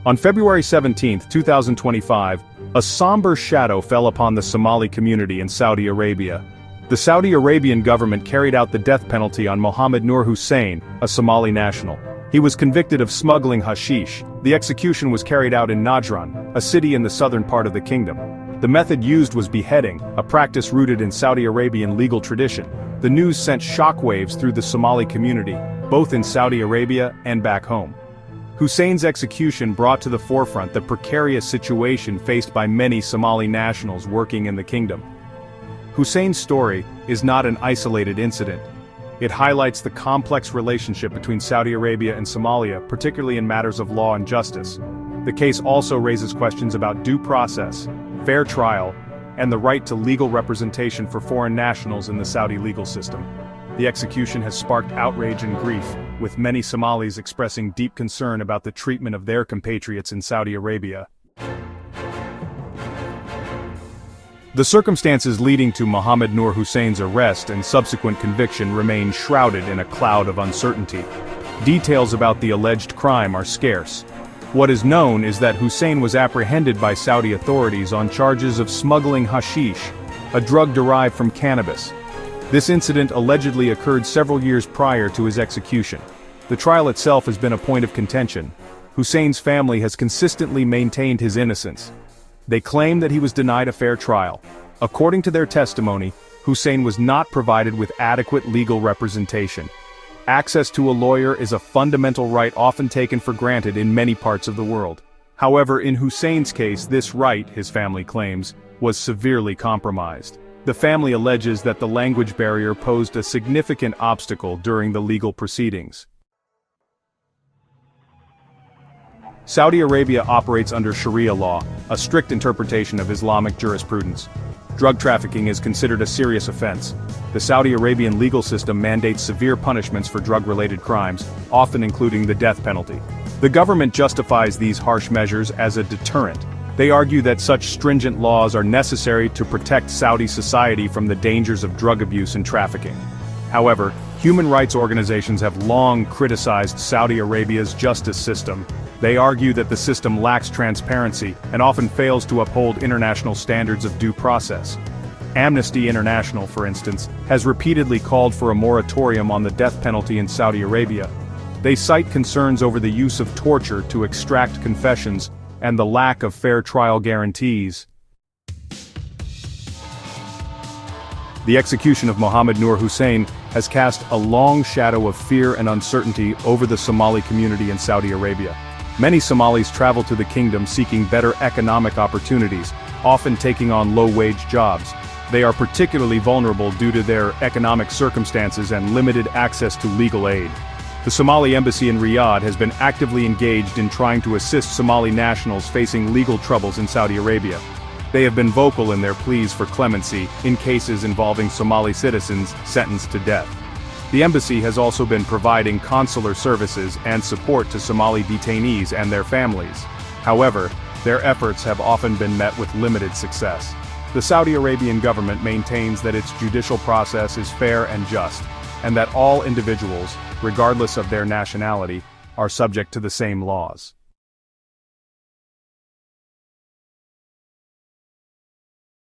On February 17, 2025, a somber shadow fell upon the Somali community in Saudi Arabia. The Saudi Arabian government carried out the death penalty on Mohammed Noor Hussein, a Somali national. He was convicted of smuggling hashish. The execution was carried out in Najran, a city in the southern part of the kingdom. The method used was beheading, a practice rooted in Saudi Arabian legal tradition. The news sent shockwaves through the Somali community, both in Saudi Arabia and back home. Hussein's execution brought to the forefront the precarious situation faced by many Somali nationals working in the kingdom. Hussein's story is not an isolated incident. It highlights the complex relationship between Saudi Arabia and Somalia, particularly in matters of law and justice. The case also raises questions about due process, fair trial, and the right to legal representation for foreign nationals in the Saudi legal system. The execution has sparked outrage and grief, with many Somalis expressing deep concern about the treatment of their compatriots in Saudi Arabia. The circumstances leading to Mohammed Noor Hussein's arrest and subsequent conviction remain shrouded in a cloud of uncertainty. Details about the alleged crime are scarce. What is known is that Hussein was apprehended by Saudi authorities on charges of smuggling hashish, a drug derived from cannabis. This incident allegedly occurred several years prior to his execution. The trial itself has been a point of contention. Hussein's family has consistently maintained his innocence. They claim that he was denied a fair trial. According to their testimony, Hussein was not provided with adequate legal representation. Access to a lawyer is a fundamental right often taken for granted in many parts of the world. However, in Hussein's case, this right, his family claims, was severely compromised. The family alleges that the language barrier posed a significant obstacle during the legal proceedings. Saudi Arabia operates under Sharia law, a strict interpretation of Islamic jurisprudence. Drug trafficking is considered a serious offense. The Saudi Arabian legal system mandates severe punishments for drug-related crimes, often including the death penalty. The government justifies these harsh measures as a deterrent. They argue that such stringent laws are necessary to protect Saudi society from the dangers of drug abuse and trafficking. However, human rights organizations have long criticized Saudi Arabia's justice system. They argue that the system lacks transparency and often fails to uphold international standards of due process. Amnesty International, for instance, has repeatedly called for a moratorium on the death penalty in Saudi Arabia. They cite concerns over the use of torture to extract confessions and the lack of fair trial guarantees. The execution of Mohammed Noor Hussein has cast a long shadow of fear and uncertainty over the Somali community in Saudi Arabia. Many Somalis travel to the kingdom seeking better economic opportunities, often taking on low-wage jobs. They are particularly vulnerable due to their economic circumstances and limited access to legal aid. The Somali embassy in Riyadh has been actively engaged in trying to assist Somali nationals facing legal troubles in Saudi Arabia. They have been vocal in their pleas for clemency in cases involving Somali citizens sentenced to death. The embassy has also been providing consular services and support to Somali detainees and their families. However, their efforts have often been met with limited success. The Saudi Arabian government maintains that its judicial process is fair and just, and that all individuals, regardless of their nationality, are subject to the same laws.